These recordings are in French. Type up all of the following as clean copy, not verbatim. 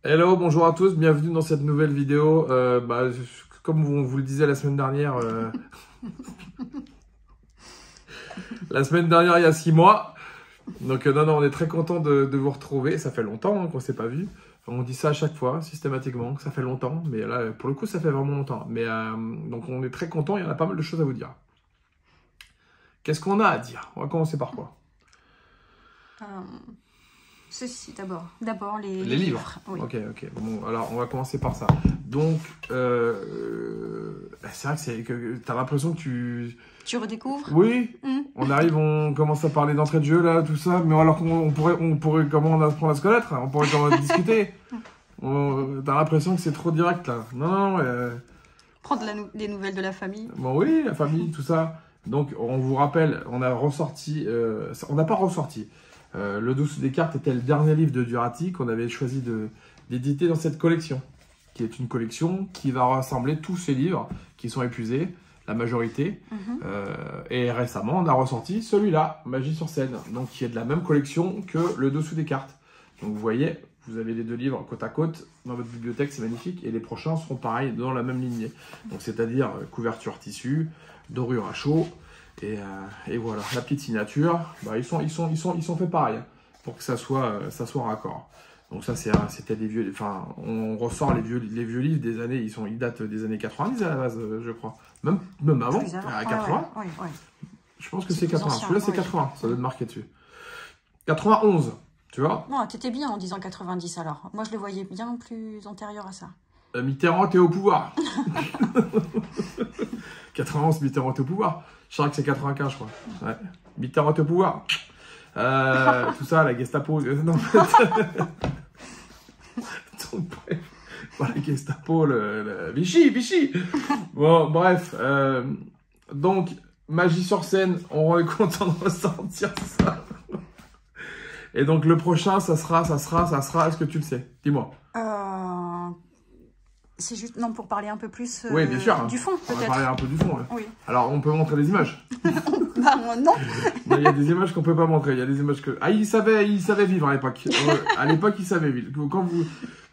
Hello, bonjour à tous, bienvenue dans cette nouvelle vidéo. Comme on vous le disait la semaine dernière, il y a 6 mois. Donc non, on est très content de vous retrouver. Ça fait longtemps qu'on ne s'est pas vu. On dit ça à chaque fois, systématiquement, que ça fait longtemps. Mais là, pour le coup, ça fait vraiment longtemps. Donc on est très content, il y en a pas mal de choses à vous dire. Qu'est-ce qu'on a à dire? On va commencer par quoi? Ceci d'abord. D'abord les livres. Oui. Ok. Bon, alors on va commencer par ça. Donc, c'est vrai que t'as l'impression que Tu redécouvres? Oui, on arrive, on commence à parler d'entrée de jeu, là, tout ça, mais alors qu'on pourrait comment on apprend à se connaître? On pourrait comment discuter? T'as l'impression que c'est trop direct, là. Non. Prendre des nouvelles de la famille. Bon, oui, la famille, tout ça. Donc, on vous rappelle, on a ressorti... on n'a pas ressorti. Le Dessous des cartes était le dernier livre de Durati qu'on avait choisi d'éditer dans cette collection, qui est une collection qui va rassembler tous ces livres qui sont épuisés, la majorité. Et récemment, on a ressorti celui-là, Magie sur scène, donc qui est de la même collection que Le Dessous des cartes. Donc vous voyez, vous avez les deux livres côte à côte dans votre bibliothèque, c'est magnifique, et les prochains seront pareils dans la même lignée. Donc c'est-à-dire couverture tissu, dorure à chaud, et voilà, la petite signature, ils sont faits pareil pour que ça soit raccord. Donc ça c'était des vieux, enfin on ressort les vieux livres des années, ils datent des années 90 à la base, je crois. Même avant, à 80. Ouais. Je pense que c'est 80. Celui-là c'est 80, ça doit être marqué dessus. 91, tu vois. Non, t'étais bien en disant 90 alors. Moi je le voyais bien plus antérieur à ça. Mitterrand était au pouvoir. 91, Mitterrand était au pouvoir. Je crois que c'est 95, je crois. Ouais. Mitterrand était au pouvoir. Tout ça, la Gestapo. Non, donc, bref. Voilà, la Gestapo, Vichy. Bon, bref. Donc, Magie sur scène, on est content de ressortir ça. Et donc, le prochain, ça sera, est-ce que tu le sais? Dis-moi. C'est juste, non, pour parler un peu plus oui, bien sûr, du fond, peut-être. On va parler un peu du fond, ouais. Oui. Alors, on peut montrer des images. Non. Il y a des images qu'on peut pas montrer. Il y a des images que... Ah, il savait vivre à l'époque. À l'époque, il savait vivre.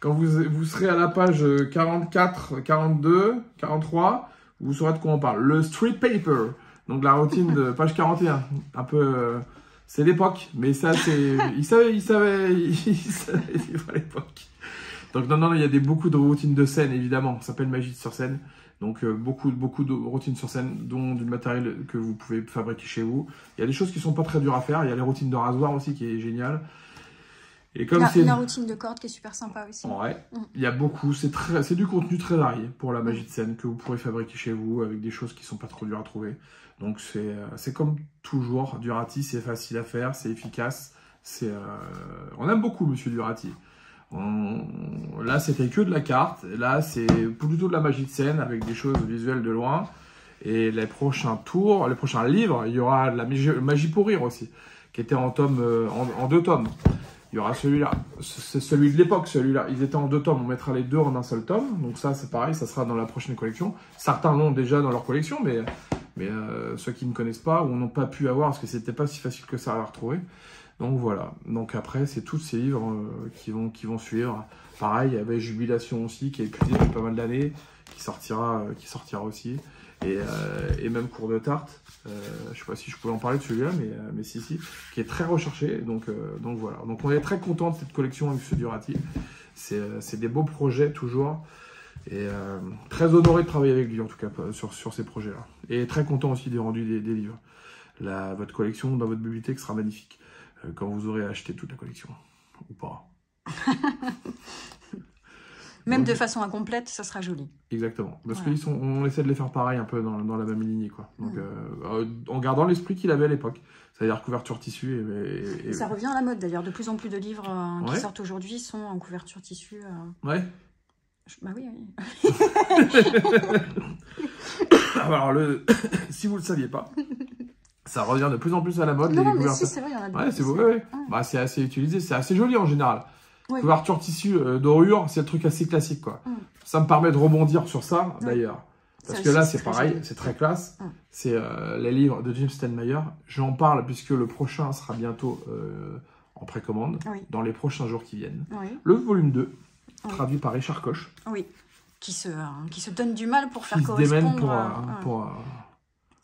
Quand vous serez à la page 44, 42, 43, vous saurez de quoi on parle. Le street paper. Donc, la routine de page 41. Un peu... c'est l'époque. Mais ça, c'est... Il savait vivre à l'époque. Donc non, il y a beaucoup de routines de scène, évidemment. Ça s'appelle Magie sur scène. Donc beaucoup de routines sur scène, dont du matériel que vous pouvez fabriquer chez vous. Il y a des choses qui sont pas très dures à faire. Il y a les routines de rasoir aussi, qui est génial. Et comme c'est la routine de corde qui est super sympa aussi. Ouais, il y a beaucoup. C'est du contenu très varié pour la magie de scène que vous pourrez fabriquer chez vous avec des choses qui sont pas trop dures à trouver. Donc c'est comme toujours, Durati, c'est facile à faire, c'est efficace. On aime beaucoup Monsieur Durati. Là, c'était que de la carte. Là, c'est plutôt de la magie de scène avec des choses visuelles de loin. Et les prochains tours, les prochains livres, il y aura de la magie pour rire aussi, qui était en 2 tomes. Il y aura celui-là. C'est celui de l'époque, celui-là. Ils étaient en 2 tomes. On mettra les 2 en un seul tome. Donc ça, c'est pareil, ça sera dans la prochaine collection. Certains l'ont déjà dans leur collection, mais ceux qui ne connaissent pas ou n'ont pas pu avoir, parce que c'était pas si facile que ça à retrouver. Donc voilà, donc après c'est tous ces livres qui vont suivre. Pareil, il y avait Jubilation aussi, qui est épuisé depuis pas mal d'années, qui sortira aussi. Et même Cours de Tarte, je sais pas si je pouvais en parler de celui-là, mais si, qui est très recherché. Donc voilà, donc on est très content de cette collection avec ce Durati. C'est des beaux projets toujours. Et très honoré de travailler avec lui en tout cas sur ces projets-là. Et très content aussi des rendus des livres. Votre collection dans votre bibliothèque sera magnifique quand vous aurez acheté toute la collection, ou pas. Même de façon incomplète, ça sera joli. Exactement, parce qu'on essaie de les faire pareil un peu dans la même lignée, quoi. Donc, en gardant l'esprit qu'il avait à l'époque, c'est-à-dire couverture tissu. Et ça revient à la mode d'ailleurs, de plus en plus de livres qui sortent aujourd'hui sont en couverture tissu. Ouais. Bah oui. Alors, si vous ne le saviez pas, ça revient de plus en plus à la mode. Non, mais si, c'est vrai, il y en a de c'est vrai. Bah, c'est assez utilisé, c'est assez joli en général. Ouais. Couverture tissu dorure, c'est le truc assez classique, quoi. Ça me permet de rebondir sur ça, d'ailleurs. Parce que là, c'est pareil, c'est très classe. C'est les livres de Jim Steinmeyer. J'en parle puisque le prochain sera bientôt en précommande, dans les prochains jours qui viennent. Le volume 2. traduit par Richard Koch. Oui, qui se donne du mal pour faire qui correspondre... se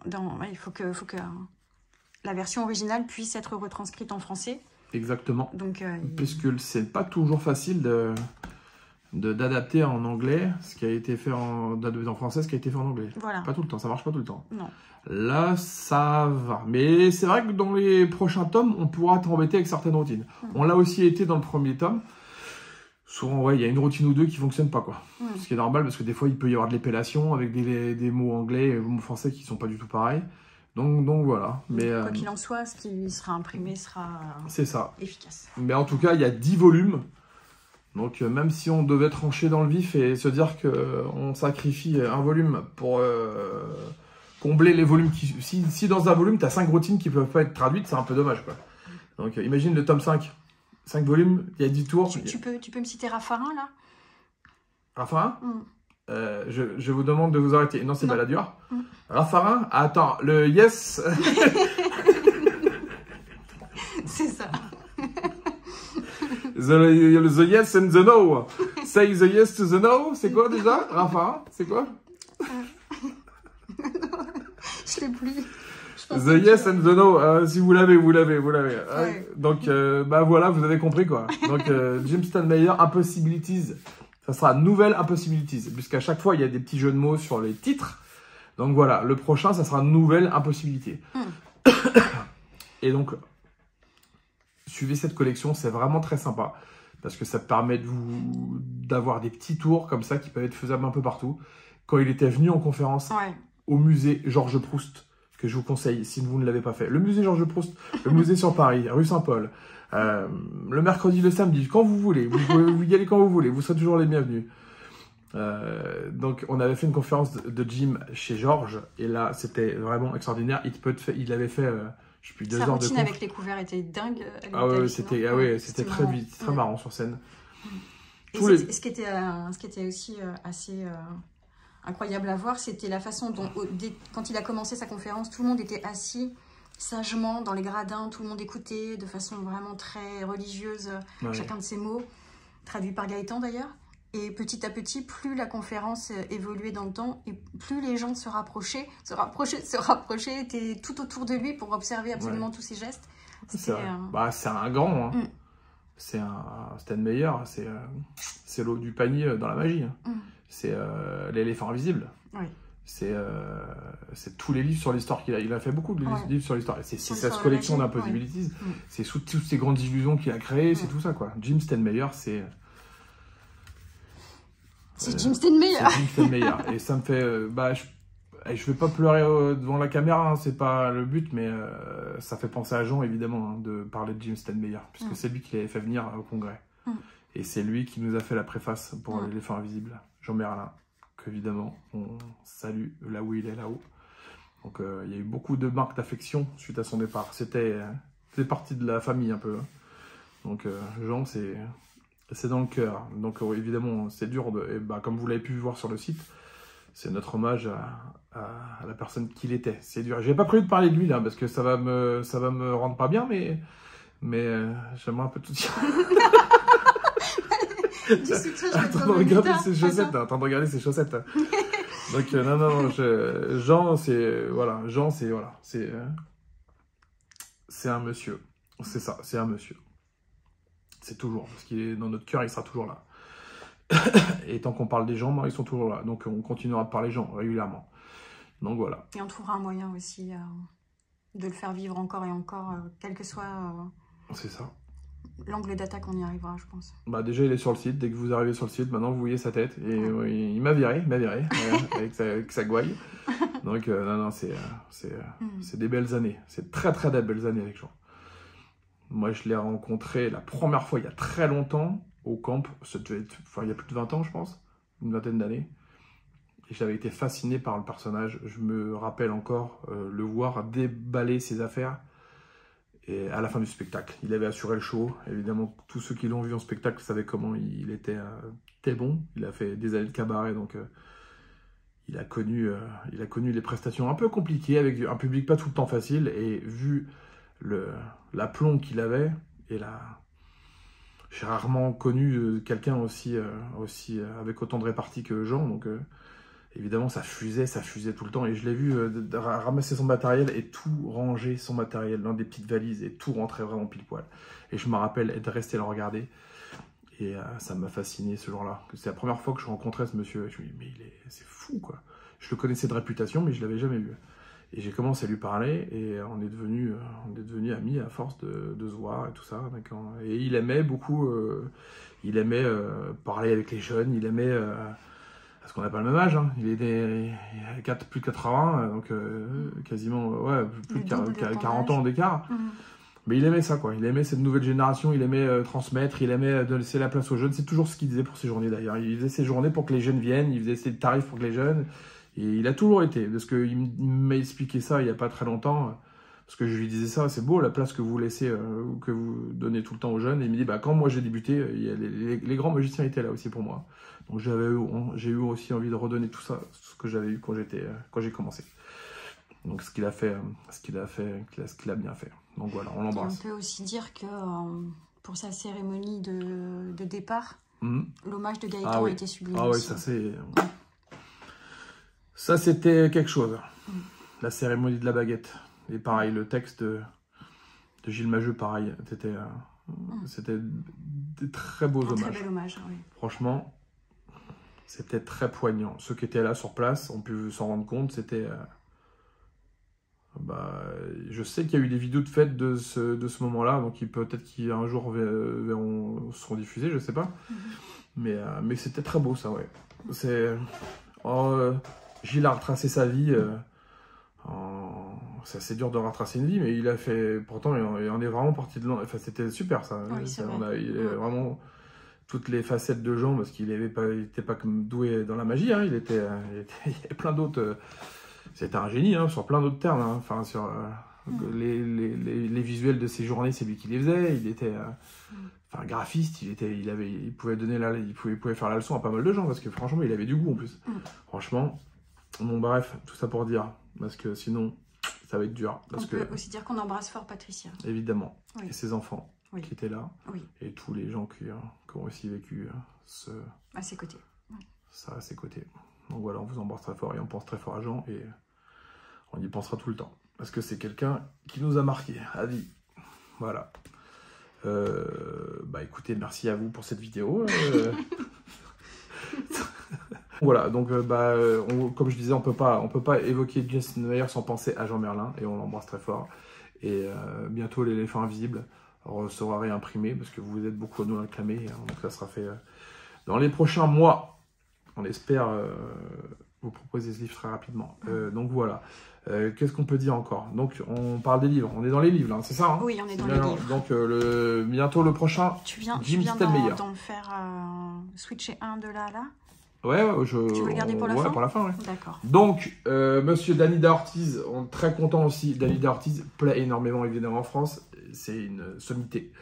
démène il faut que la version originale puisse être retranscrite en français. Exactement. Donc, puisque c'est pas toujours facile d'adapter en anglais ce qui a été fait d'adapter en français ce qui a été fait en anglais. Voilà. Pas tout le temps, ça marche pas tout le temps. Non. Là, ça va. Mais c'est vrai que dans les prochains tomes, on pourra t'embêter avec certaines routines. On l'a aussi été dans le premier tome. Souvent, ouais, il y a une routine ou deux qui fonctionne pas, quoi. Ce qui est normal, parce que des fois, il peut y avoir de l'épellation avec des mots anglais et des mots français qui sont pas du tout pareils. Donc voilà. Mais, quoi qu'il en soit, ce qui sera imprimé sera c'est ça. Efficace. Mais en tout cas, il y a 10 volumes. Donc même si on devait trancher dans le vif et se dire qu'on sacrifie un volume pour combler les volumes qui... Si dans un volume, tu as 5 routines qui peuvent pas être traduites, c'est un peu dommage, quoi. Donc imagine le tome 5. 5 volumes, il y a 10 tours. Tu peux me citer Raffarin, là? Raffarin je vous demande de vous arrêter. Non, c'est Balladur. Raffarin, attends, le yes. C'est ça. The yes and the no. Say the yes to the no. C'est quoi déjà, Raffarin? C'est quoi? Je l'ai plus. The yes and the no. Si vous l'avez, vous l'avez. Ouais. Donc, voilà, vous avez compris, quoi. Donc, Jim Stanmeyer, Impossibilities. Ça sera Nouvelle Impossibilities. Puisqu'à chaque fois, il y a des petits jeux de mots sur les titres. Donc, voilà. Le prochain, ça sera Nouvelle Impossibilité. Et donc, suivez cette collection. C'est vraiment très sympa. Parce que ça permet d'avoir des petits tours comme ça qui peuvent être faisables un peu partout. Quand il était venu en conférence au musée Georges Proust, que je vous conseille si vous ne l'avez pas fait. Le musée Georges Proust, le musée sur Paris, rue Saint-Paul. Le mercredi, le samedi, quand vous voulez. Vous pouvez y aller quand vous voulez. Vous serez toujours les bienvenus. Donc, on avait fait une conférence de Jim chez Georges. Et là, c'était vraiment extraordinaire. Il avait fait, je sais plus, 2 heures de routine avec les couverts était dingue. C'était très marrant sur scène. Ce qui était aussi assez... incroyable à voir, c'était la façon dont, quand il a commencé sa conférence, tout le monde était assis sagement dans les gradins, tout le monde écoutait de façon vraiment très religieuse chacun de ses mots, traduit par Gaëtan d'ailleurs. Et petit à petit, plus la conférence évoluait dans le temps, et plus les gens se rapprochaient, étaient tout autour de lui pour observer absolument tous ses gestes. C'est un grand, hein. C'est un Stanmeyer, c'est l'eau du panier dans la magie. C'est l'éléphant invisible. C'est tous les livres sur l'histoire qu'il a. Il a fait beaucoup de livres sur l'histoire. C'est sa collection d'Impossibilities. C'est sous toutes ces grandes illusions qu'il a créées. C'est tout ça, quoi. Jim Stanmeyer, c'est... C'est Jim Stanmeyer. C'est Jim Stanmeyer. Et ça me fait... je vais pas pleurer devant la caméra, hein, c'est pas le but, mais ça fait penser à Jean, évidemment, hein, de parler de Jim Stanmeyer, puisque c'est lui qui l'avait fait venir au congrès. Et c'est lui qui nous a fait la préface pour l'éléphant invisible, Jean Merlin, qu'évidemment, on salue là où il est, là-haut. Donc, il y a eu beaucoup de marques d'affection suite à son départ. C'était partie de la famille, un peu. Hein. Donc, Jean, c'est dans le cœur. Donc, évidemment, c'est dur. Comme vous l'avez pu voir sur le site, c'est notre hommage à la personne qu'il était. C'est dur. J'ai pas prévu de parler de lui, là, parce que ça va me rendre pas bien, mais j'aimerais un peu tout dire. Attends de regarder ses chaussettes. Donc, non, Jean, c'est un monsieur. C'est ça, c'est un monsieur. C'est toujours, parce qu'il est dans notre cœur, il sera toujours là. Et tant qu'on parle des gens, ils sont toujours là. Donc, on continuera de parler des gens régulièrement. Donc, voilà. Et on trouvera un moyen aussi de le faire vivre encore et encore, quel que soit c'est ça. L'angle d'attaque, on y arrivera, je pense. Déjà, il est sur le site. Dès que vous arrivez sur le site, maintenant, vous voyez sa tête. Et il m'a viré, avec sa gouaille. Donc, non, c'est des belles années. C'est très, très des belles années avec Jean. Moi, je l'ai rencontré la première fois, il y a très longtemps, au camp. Il y a plus de 20 ans, je pense. Une vingtaine d'années. Et j'avais été fasciné par le personnage. Je me rappelle encore le voir déballer ses affaires. Et à la fin du spectacle, il avait assuré le show. Évidemment, tous ceux qui l'ont vu en spectacle savaient comment il était très bon. Il a fait des années de cabaret, donc il a connu les prestations un peu compliquées, avec un public pas tout le temps facile. Et vu l'aplomb qu'il avait, et J'ai rarement connu quelqu'un aussi avec autant de répartie que Jean, donc évidemment ça fusait tout le temps, et je l'ai vu ramasser son matériel et tout ranger son matériel dans des petites valises, et tout rentrait vraiment pile poil. Et je me rappelle de rester le regarder, et ça m'a fasciné ce jour-là. C'est la première fois que je rencontrais ce monsieur, je me dis mais c'est fou quoi. Je le connaissais de réputation, mais je l'avais jamais vu. Et j'ai commencé à lui parler, et on est devenus amis à force de se voir et tout ça. Et il aimait beaucoup, parler avec les jeunes, il aimait, parce qu'on n'a pas le même âge, hein. Il a plus de 80, donc quasiment plus de 40 ans d'écart. Mais il aimait ça, quoi. Il aimait cette nouvelle génération, il aimait transmettre, il aimait laisser la place aux jeunes. C'est toujours ce qu'il disait pour ses journées d'ailleurs. Il faisait ses journées pour que les jeunes viennent, il faisait ses tarifs pour que les jeunes... Et il a toujours été, parce qu'il m'a expliqué ça il n'y a pas très longtemps, parce que je lui disais ça, c'est beau la place que vous laissez, que vous donnez tout le temps aux jeunes. Et il me dit, bah, quand moi j'ai débuté, les grands magiciens étaient là aussi pour moi. Donc j'ai eu aussi envie de redonner tout ça, ce que j'avais eu quand j'ai commencé. Donc ce qu'il a bien fait. Donc voilà, on l'embrasse. On peut aussi dire que pour sa cérémonie de départ, l'hommage de Gaëtan a été sublime. Ah oui, ça c'est... Ça, c'était quelque chose. La cérémonie de la baguette. Et pareil, le texte de Gilles Majeux, pareil. C'était des très beaux hommages. Très bel hommage, oui. Franchement, c'était très poignant. Ceux qui étaient là sur place ont pu s'en rendre compte. C'était... je sais qu'il y a eu des vidéos de fête de ce moment-là. Donc peut-être qu'un jour seront diffusées, je sais pas. Mais c'était très beau, ça, ouais. C'est... Gilles a retracé sa vie, c'est assez dur de retracer une vie, mais il a fait, pourtant il en est vraiment parti de loin, enfin c'était super ça, oui, il a vraiment toutes les facettes de Jean, parce qu'il n'était pas comme doué dans la magie, hein, il y avait plein d'autres, c'était un génie hein, sur plein d'autres termes, hein, enfin sur les visuels de ses journées, c'est lui qui les faisait, il était... Enfin, graphiste, il pouvait faire la leçon à pas mal de gens, parce que franchement, il avait du goût en plus. Franchement, bon bref, tout ça pour dire, parce que sinon, ça va être dur. On peut aussi dire qu'on embrasse fort Patricia. Évidemment, et ses enfants qui étaient là, et tous les gens qui ont aussi vécu à ses côtés. Ça à ses côtés. Donc voilà, on vous embrasse très fort, et on pense très fort à Jean, et on y pensera tout le temps. Parce que c'est quelqu'un qui nous a marqué à vie. Voilà. Écoutez, merci à vous pour cette vidéo. Voilà, donc comme je disais, on peut pas évoquer Jason Meyer sans penser à Jean Merlin, et on l'embrasse très fort. Et bientôt l'éléphant invisible sera réimprimé, parce que vous êtes beaucoup à nous réclamer, hein, donc ça sera fait dans les prochains mois. On espère vous proposer ce livre très rapidement. Donc voilà. Qu'est-ce qu'on peut dire encore? Donc on parle des livres, on est dans les livres, c'est ça hein? Oui, on est dans les livres. Donc bientôt le prochain, tu viens d'en le faire switcher un de là à là? Ouais, tu veux le garder pour la fin? Pour la fin, ouais. D'accord. Donc, monsieur Danida Ortiz, on est très content aussi. Danida Ortiz plaît énormément, évidemment, en France. C'est une sommité.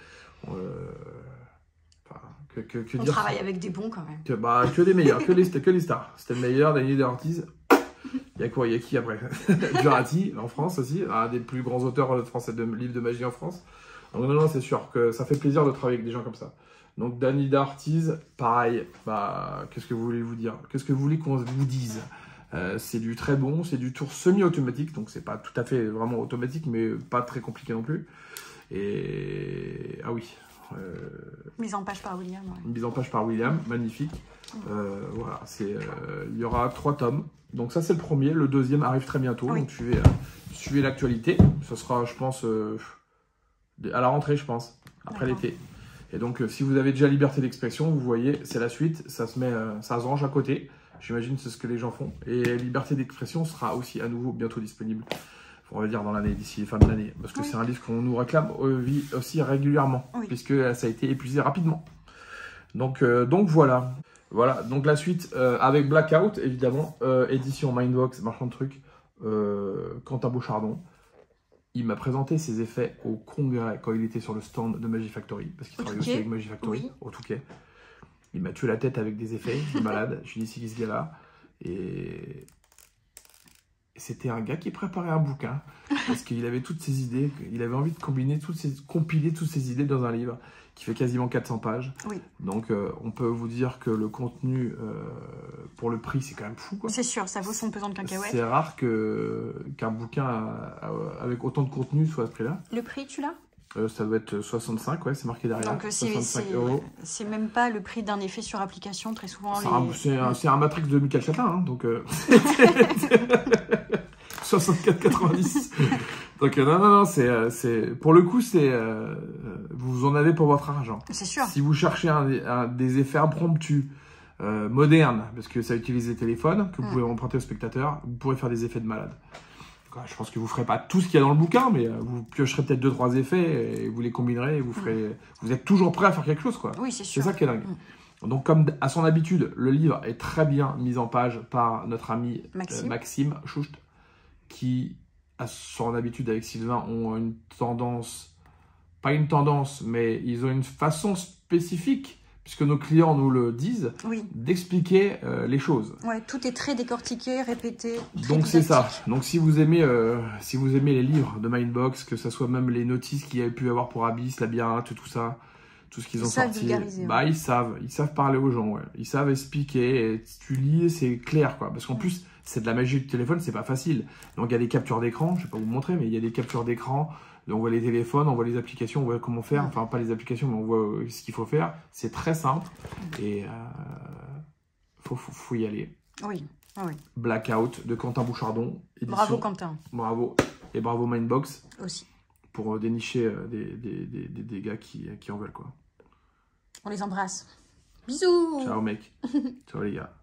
On travaille avec des bons, quand même. Que des meilleurs, que les stars. C'était le meilleur, Danida Ortiz. Il y a quoi? Il y a qui après? Durati, en France aussi, un des plus grands auteurs français de livres de magie en France. Donc non, c'est sûr que ça fait plaisir de travailler avec des gens comme ça. Donc Danida Ortiz, pareil, qu'est-ce que vous voulez vous dire? Qu'est-ce que vous voulez qu'on vous dise? C'est du très bon, c'est du tour semi-automatique, donc c'est pas tout à fait vraiment automatique, mais pas très compliqué non plus. Et ah oui. Mise en page par William. Ouais. Mise en page par William, magnifique. Voilà, il y aura 3 tomes. Donc ça c'est le premier, le deuxième arrive très bientôt. Oui. Donc suivez l'actualité. Ce sera, je pense, à la rentrée, je pense, après l'été. Et donc, si vous avez déjà liberté d'expression, vous voyez, c'est la suite, ça se range à côté. J'imagine c'est ce que les gens font. Et liberté d'expression sera aussi à nouveau bientôt disponible, on va dire dans l'année, d'ici les fins de l'année. Parce que c'est un livre qu'on nous réclame aussi régulièrement, puisque ça a été épuisé rapidement. Donc voilà. Voilà, donc la suite avec Blackout, évidemment, édition Mindbox, marchand de trucs, Quentin Beauchardon. Il m'a présenté ses effets au congrès quand il était sur le stand de Magie Factory, parce qu'il travaille aussi avec Magie Factory, au Touquet. Il m'a tué la tête avec des effets, je suis malade, je suis ici, ce gars-là. Et c'était un gars qui préparait un bouquin parce qu'il avait toutes ses idées, il avait envie de compiler toutes ses idées dans un livre qui fait quasiment 400 pages. Oui. Donc, on peut vous dire que le contenu, pour le prix, c'est quand même fou, quoi. C'est sûr, ça vaut son pesant de cacahuètes. C'est rare qu'un bouquin avec autant de contenu soit à ce prix-là. Le prix, tu l'as? Ça doit être 65, ouais, c'est marqué derrière. Donc, 65 €. C'est même pas le prix d'un effet sur application, très souvent. C'est un Matrix de Michael Chatin, hein, donc 64,90. Donc non, c'est pour le coup, vous en avez pour votre argent. C'est sûr. Si vous cherchez des effets impromptus, modernes, parce que ça utilise les téléphones, que vous pouvez emprunter au spectateur, vous pourrez faire des effets de malade. Je pense que vous ne ferez pas tout ce qu'il y a dans le bouquin, mais vous piocherez peut-être 2-3 effets et vous les combinerez et vous êtes toujours prêt à faire quelque chose, quoi. Oui, c'est sûr. C'est ça qui est dingue. Donc, comme à son habitude, le livre est très bien mis en page par notre ami Maxime Schucht, qui, à son habitude avec Sylvain, ont une tendance, pas une tendance, mais ils ont une façon spécifique, puisque nos clients nous le disent, d'expliquer les choses. Ouais, tout est très décortiqué, répété. Donc c'est ça. Donc si vous aimez les livres de Mindbox, que ce soit même les notices qu'il y a pu avoir pour Abyss, Labyrinthe, tout ça, tout ce qu'ils ont sorti, bah ils savent parler aux gens, ouais. Ils savent expliquer. Et tu lis, c'est clair, quoi. Parce qu'en plus, c'est de la magie du téléphone, c'est pas facile. Donc il y a des captures d'écran, je vais pas vous montrer, mais il y a des captures d'écran. On voit les téléphones, on voit les applications, on voit comment faire. Enfin, pas les applications, mais on voit ce qu'il faut faire. C'est très simple et faut y aller. Oui. Blackout de Quentin Bouchardon. Édition. Bravo Quentin. Bravo. Et bravo Mindbox. Aussi. Pour dénicher des gars qui en veulent, quoi. On les embrasse. Bisous. Ciao mec. Ciao les gars.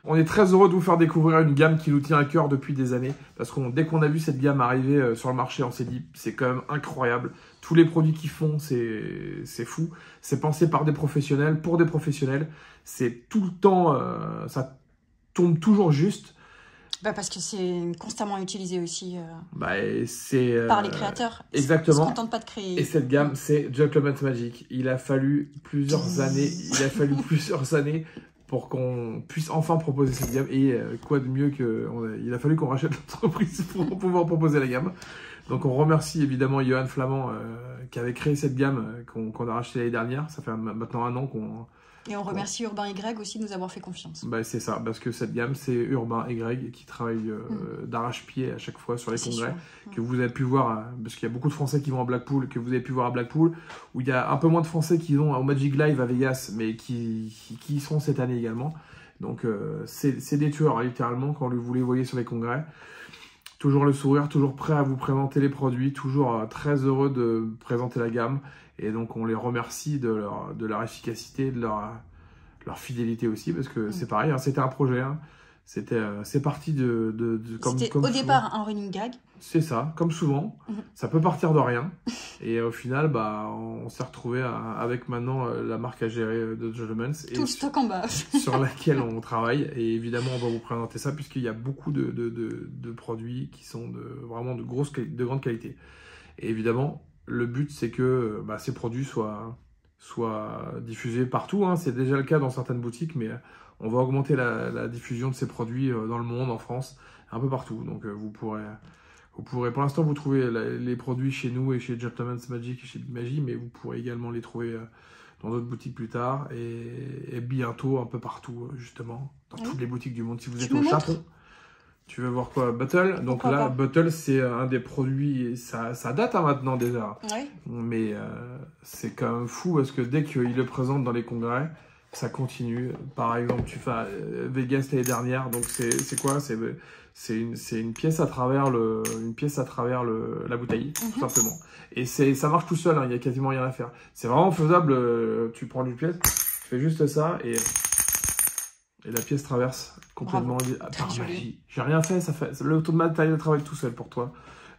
On est très heureux de vous faire découvrir une gamme qui nous tient à cœur depuis des années. Parce que dès qu'on a vu cette gamme arriver sur le marché, on s'est dit, c'est quand même incroyable. Tous les produits qu'ils font, c'est fou. C'est pensé par des professionnels, pour des professionnels. C'est tout le temps, ça tombe toujours juste. Parce que c'est constamment utilisé aussi par les créateurs. Exactement. Ils ne se contentent pas de créer. Et cette gamme, c'est Gentleman's Magic. Il a fallu plusieurs années. Pour qu'on puisse enfin proposer cette gamme. Et quoi de mieux il a fallu qu'on rachète l'entreprise pour pouvoir proposer la gamme. Donc on remercie évidemment Johan Flamand qui avait créé cette gamme qu'on a rachetée l'année dernière. Ça fait maintenant 1 an qu'on... Et on remercie Urbain Y aussi de nous avoir fait confiance. C'est ça, parce que cette gamme, c'est Urbain Y qui travaille d'arrache-pied à chaque fois sur les congrès, que vous avez pu voir, parce qu'il y a beaucoup de Français qui vont à Blackpool, que vous avez pu voir à Blackpool, où il y a un peu moins de Français qui vont au Magic Live à Vegas, mais qui y seront cette année également. Donc c'est des tueurs, littéralement, quand vous les voyez sur les congrès. Toujours le sourire, toujours prêt à vous présenter les produits, toujours très heureux de présenter la gamme. Et donc, on les remercie de leur efficacité, de leur fidélité aussi, parce que c'est pareil, hein, c'était un projet. Hein. C'est parti C'était au départ un running gag. C'est ça, comme souvent. Ça peut partir de rien. Et au final, on s'est retrouvé avec maintenant la marque à gérer de Gentleman's. Tout le stock en bas. Sur laquelle on travaille. Et évidemment, on va vous présenter ça, puisqu'il y a beaucoup de produits qui sont vraiment de grande qualité. Et évidemment, le but, c'est que ces produits soient diffusés partout. Hein. C'est déjà le cas dans certaines boutiques, mais on va augmenter la diffusion de ces produits dans le monde, en France, un peu partout. Donc, vous pourrez, pour l'instant, vous trouvez les produits chez nous et chez Gentleman's Magic et chez Big Magie, mais vous pourrez également les trouver dans d'autres boutiques plus tard et bientôt un peu partout, justement, dans toutes les boutiques du monde. Si vous êtes au Japon... Tu veux voir quoi? Bottle. Donc pourquoi là, Bottle, c'est un des produits, ça date maintenant déjà. Oui. Mais c'est quand même fou parce que dès qu'ils le présentent dans les congrès, ça continue. Par exemple, tu fais Vegas l'année dernière, donc c'est quoi? C'est une pièce à travers la bouteille, tout simplement. Et ça marche tout seul, hein, il n'y a quasiment rien à faire. C'est vraiment faisable, tu prends une pièce, tu fais juste ça et la pièce traverse complètement par magie. J'ai rien fait, le taux de matériel travaille tout seul pour toi.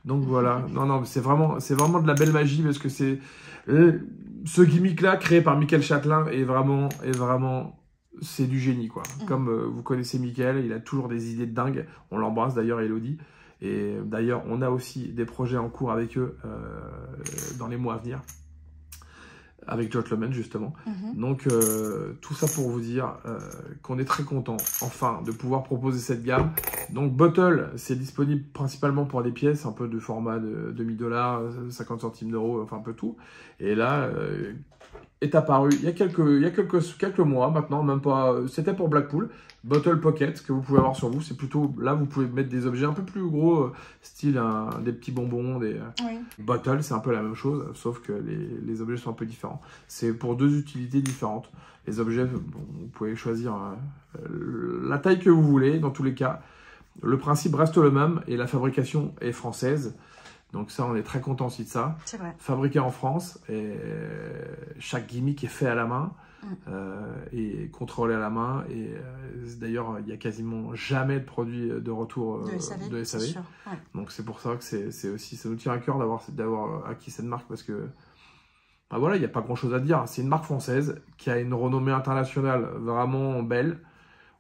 Donc voilà, non, c'est vraiment de la belle magie parce que c'est ce gimmick-là créé par Michael Châtelain est vraiment, c'est du génie, quoi. Comme vous connaissez Michael, il a toujours des idées de dingue. On l'embrasse d'ailleurs, Elodie. Et d'ailleurs, on a aussi des projets en cours avec eux dans les mois à venir. avec Gentleman justement. Donc tout ça pour vous dire qu'on est très content enfin de pouvoir proposer cette gamme. Donc Bottle, c'est disponible principalement pour des pièces un peu de format de $, 50 centimes d'euros, enfin un peu tout. Et là est apparu il y a quelques mois maintenant, même pas, c'était pour Blackpool, Bottle Pocket que vous pouvez avoir sur vous. C'est plutôt, là vous pouvez mettre des objets un peu plus gros, style des petits bonbons, des Bottle, c'est un peu la même chose, sauf que les objets sont un peu différents. C'est pour deux utilités différentes. Les objets, bon, vous pouvez choisir la taille que vous voulez, dans tous les cas. Le principe reste le même et la fabrication est française. Donc ça, on est très content aussi de ça. C'est vrai. Fabriqué en France, et chaque gimmick est fait à la main et contrôlé à la main. Et d'ailleurs, il n'y a quasiment jamais de produit de retour de SAV. Sûr, ouais. Donc c'est pour ça que c'est aussi, ça nous tient à cœur d'avoir acquis cette marque parce que bah voilà, il n'y a pas grand chose à dire. C'est une marque française qui a une renommée internationale vraiment belle.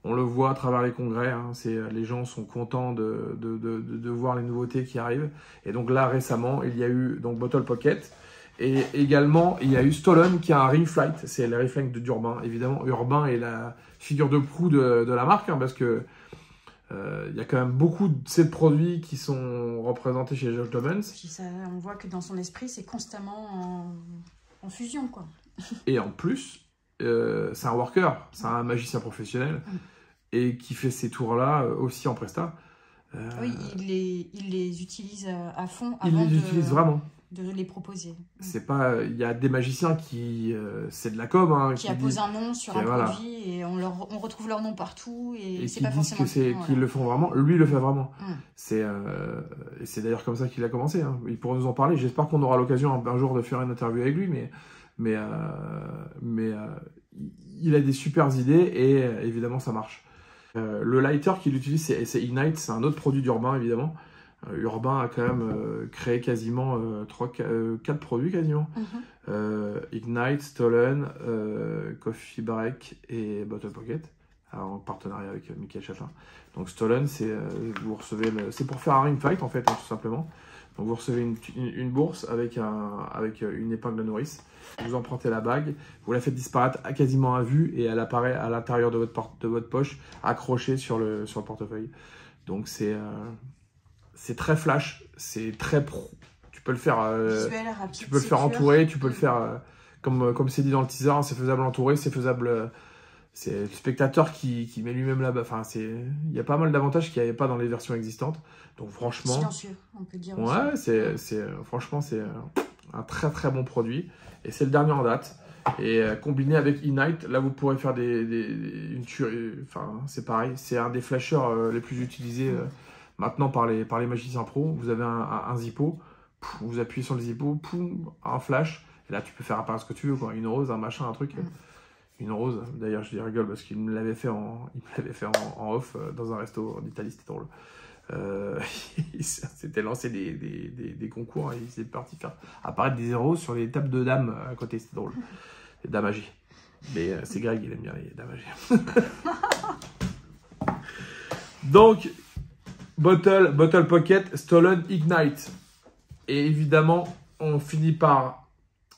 On le voit à travers les congrès, hein. Les gens sont contents de voir les nouveautés qui arrivent. Et donc là, récemment, il y a eu donc Bottle Pocket. Et également, il y a eu Stolen qui a un Ring Flight. C'est le Ring Flight d'Urbain. Évidemment, Urbain est la figure de proue de la marque, hein, parce que il y a quand même beaucoup de ces produits qui sont représentés chez Gentleman. On voit que dans son esprit, c'est constamment en fusion, quoi. Et en plus, c'est un worker, c'est un magicien professionnel. Et qui fait ces tours-là aussi en presta. Oui, il les utilise à fond avant il les utilise vraiment. De les proposer. C'est pas, il y a des magiciens qui, c'est de la com, hein, qui apposent un nom sur un produit et on retrouve leur nom partout et c'est pas forcément qu'ils le font vraiment. Lui, il le fait vraiment. C'est d'ailleurs comme ça qu'il a commencé. Hein. Il pourra nous en parler. J'espère qu'on aura l'occasion un jour de faire une interview avec lui, mais il a des super idées et évidemment ça marche. Le lighter qu'il utilise, c'est Ignite, c'est un autre produit d'Urbain, évidemment. Urbain a quand même créé quasiment 4 produits, quasiment. Ignite, Stolen, Coffee Break et Bottle Pocket, en partenariat avec Michael Châtelain. Donc Stolen, vous recevez c'est pour faire un ring fight, en fait, hein, tout simplement. Donc vous recevez une bourse avec une épingle de nourrice. Vous empruntez la bague, vous la faites disparaître quasiment à vue et elle apparaît à l'intérieur de votre poche, accrochée sur le portefeuille. Donc c'est très flash, c'est très pro. Tu peux le faire, visuel, rapide, tu peux le faire entourer, tu peux le faire comme c'est dit dans le teaser, hein, c'est faisable entouré, c'est faisable. C'est le spectateur qui met lui-même là-bas. Enfin, il y a pas mal d'avantages qu'il n'y avait pas dans les versions existantes. Donc franchement, silencieux, on peut dire. Ouais, franchement c'est un très très bon produit et c'est le dernier en date. Et combiné avec Ignite, là vous pourrez faire une tuerie. Enfin, c'est pareil, c'est un des flashers les plus utilisés maintenant par les magiciens pros. Vous avez un zippo, vous appuyez sur le zippo, un flash, et là tu peux faire apparaître ce que tu veux, quoi. Une rose, un machin, un truc. Une rose, d'ailleurs je rigole parce qu'il me l'avait fait en off dans un resto en Italie, c'était drôle. Il s'était lancé des concours et il s'est parti faire apparaître des zéros sur les tables de dames à côté, c'était drôle. Les dames magie. Mais c'est Greg, il aime bien les dames magie. Donc, Bottle Pocket, Stolen, Ignite. Et évidemment, on finit par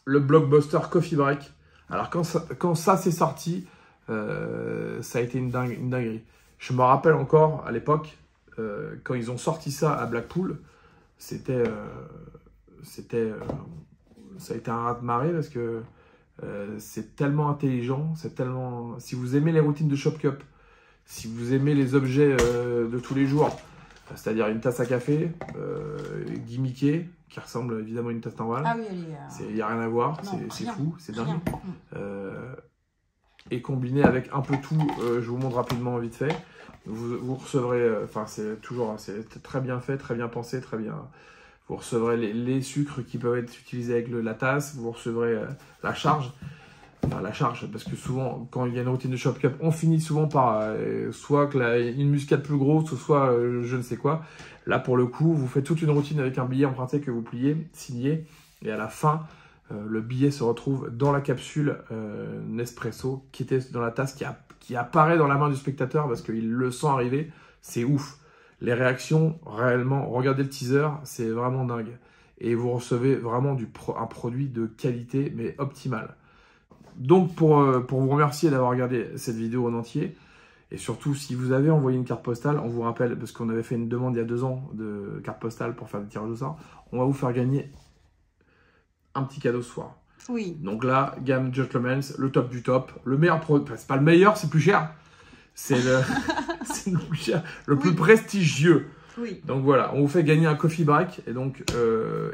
le blockbuster Coffee Break. Alors quand ça s'est sorti, ça a été une dinguerie. Je me rappelle encore à l'époque, quand ils ont sorti ça à Blackpool, ça a été un raz-de-marée parce que c'est tellement intelligent, si vous aimez les routines de Shop Cup, si vous aimez les objets de tous les jours, c'est-à-dire une tasse à café, gimmickée, qui ressemble évidemment à une tasse normale. Ah oui, il n'y a rien à voir, c'est fou, c'est dingue. Et combiné avec un peu tout, je vous montre rapidement vite fait. Vous recevrez, c'est très bien fait, très bien pensé, très bien. Vous recevrez les sucres qui peuvent être utilisés avec la tasse, vous recevrez la charge. Enfin, la charge, parce que souvent, quand il y a une routine de Shop Cup, on finit souvent par soit une muscade plus grosse, soit je ne sais quoi. Là, pour le coup, vous faites toute une routine avec un billet emprunté que vous pliez, signé, et à la fin, le billet se retrouve dans la capsule Nespresso qui était dans la tasse, qui apparaît dans la main du spectateur parce qu'il le sent arriver. C'est ouf. Les réactions, réellement, regardez le teaser, c'est vraiment dingue. et vous recevez vraiment un produit de qualité, mais optimal. Donc, pour vous remercier d'avoir regardé cette vidéo en entier, et surtout, si vous avez envoyé une carte postale, on vous rappelle, parce qu'on avait fait une demande il y a 2 ans de carte postale pour faire des tirages au sort, on va vous faire gagner un petit cadeau ce soir. Oui. Donc là, gamme Gentleman's, le top du top, le meilleur produit, enfin, c'est pas le meilleur, c'est plus cher. C'est le plus cher, le plus prestigieux. Oui. Donc voilà, on vous fait gagner un coffee break. Et donc,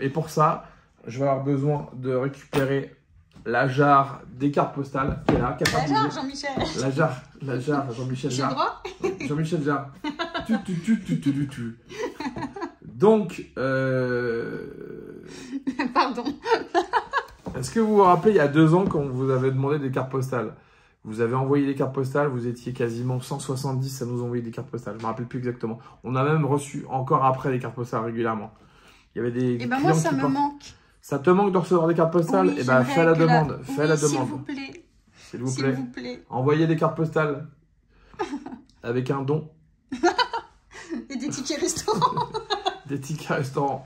et pour ça, je vais avoir besoin de récupérer la jarre des cartes postales qui est là. La jarre, Jean-Michel. La jarre, Jean-Michel J'ai le Jarre. droit. Jean-Michel Jarre. Donc, Pardon. est-ce que vous vous rappelez, il y a 2 ans, quand on vous avait demandé des cartes postales, vous avez envoyé des cartes postales, vous étiez quasiment 170 à nous envoyer des cartes postales. Je ne me rappelle plus exactement. On a même reçu encore après des cartes postales régulièrement. Il y avait des Et ben moi, ça me manque. Ça te manque de recevoir des cartes postales? Oui, et ben fais la demande. Fais la demande. S'il vous plaît. S'il vous plaît. Envoyez des cartes postales avec un don. Et des tickets restaurants. Des tickets restaurants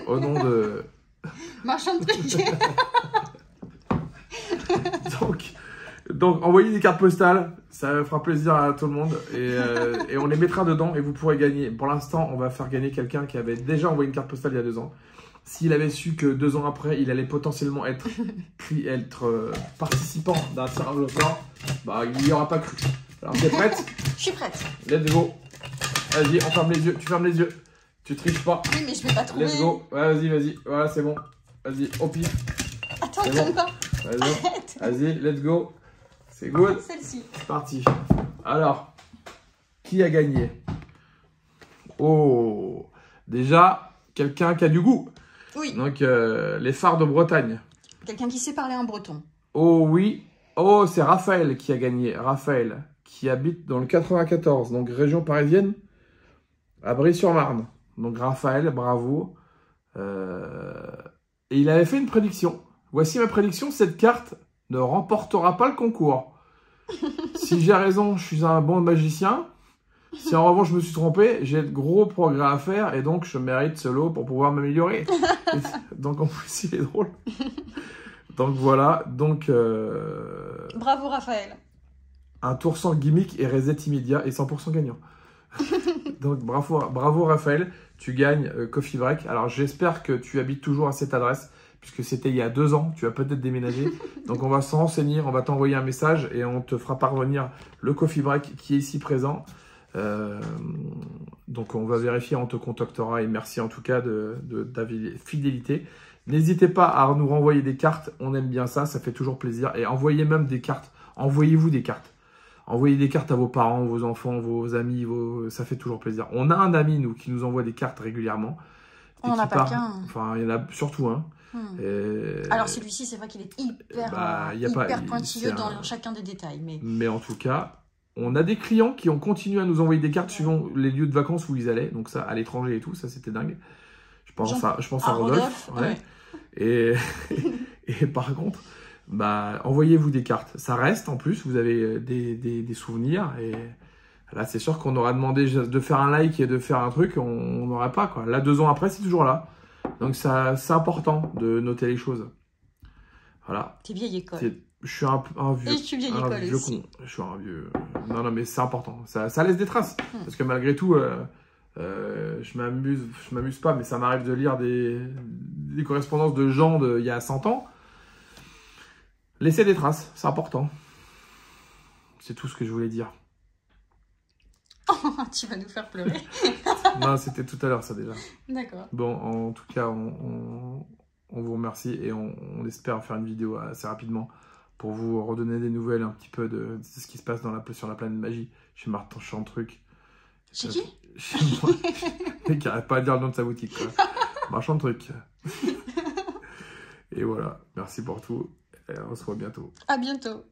au nom de... Marchand de trucs. Donc, envoyez des cartes postales, ça fera plaisir à tout le monde et on les mettra dedans et vous pourrez gagner. Pour l'instant, on va faire gagner quelqu'un qui avait déjà envoyé une carte postale il y a 2 ans. S'il avait su que 2 ans après, il allait potentiellement être participant d'un tirage au sort, bah, il n'y aura pas cru. Alors, t'es prête? Je suis prête. Let's go. Vas-y, on ferme les yeux. Tu fermes les yeux. Tu triches pas. Oui, mais je vais pas trouver. Let's go. Ouais, vas-y. Voilà, c'est bon. Vas-y, au pif. Attends, bon. Pas. Vas-y, let's go. C'est good. Celle-ci. C'est parti. Alors, qui a gagné? Oh, déjà, quelqu'un qui a du goût. Oui. Donc, les phares de Bretagne. Quelqu'un qui sait parler un breton. Oh oui. Oh, c'est Raphaël qui a gagné. Raphaël, qui habite dans le 94, donc région parisienne, à Brie-sur-Marne. Donc, Raphaël, bravo. Et il avait fait une prédiction. Voici ma prédiction, cette carte ne remportera pas le concours. Si j'ai raison, je suis un bon magicien. Si en revanche je me suis trompé, j'ai de gros progrès à faire et donc je mérite ce lot pour pouvoir m'améliorer. Donc en plus il est drôle. Donc voilà, donc... Bravo Raphaël. Un tour sans gimmick et reset immédiat et 100% gagnant. Donc bravo Raphaël, tu gagnes Coffee Break. Alors j'espère que tu habites toujours à cette adresse, puisque c'était il y a 2 ans, tu as peut-être déménagé. Donc on va s'en renseigner, on va t'envoyer un message et on te fera parvenir le Coffee Break qui est ici présent. Donc on va vérifier, on te contactera et merci en tout cas de ta fidélité. N'hésitez pas à nous renvoyer des cartes, on aime bien ça, ça fait toujours plaisir. Et envoyez même des cartes, envoyez-vous des cartes. Envoyez des cartes à vos parents, vos enfants, vos amis, ça fait toujours plaisir. On a un ami, nous, qui nous envoie des cartes régulièrement. On n'en a pas qu'un. Enfin, il y en a surtout un. Alors celui-ci, c'est vrai qu'il est hyper pointilleux dans chacun des détails. Mais en tout cas, on a des clients qui ont continué à nous envoyer des cartes suivant les lieux de vacances où ils allaient. Donc ça, à l'étranger et tout, ça c'était dingue. Je pense à Rodolphe. Ouais. Et par contre, envoyez-vous des cartes. Ça reste en plus, vous avez des souvenirs. Et là, c'est sûr qu'on aura demandé de faire un like et de faire un truc, on n'aurait pas, quoi. Là, 2 ans après, c'est toujours là. Donc c'est important de noter les choses. Voilà. T'es vieille école. Je suis un vieux. Et je suis vieille école aussi. Je suis un vieux. Non, mais c'est important. Ça laisse des traces. Parce que malgré tout, je m'amuse pas, mais ça m'arrive de lire des correspondances de gens d'il y a 100 ans. Laissez des traces, c'est important. C'est tout ce que je voulais dire. Tu vas nous faire pleurer. Non, c'était tout à l'heure ça déjà. D'accord. Bon, en tout cas, on vous remercie et on espère faire une vidéo assez rapidement pour vous redonner des nouvelles un petit peu de ce qui se passe sur la planète magie chez Martin Chantruc. Chez qui? Chez moi. Et qui n'arrête pas à dire le nom de sa boutique, quoi. Marchand de trucs. Et voilà, merci pour tout et on se voit bientôt. À bientôt.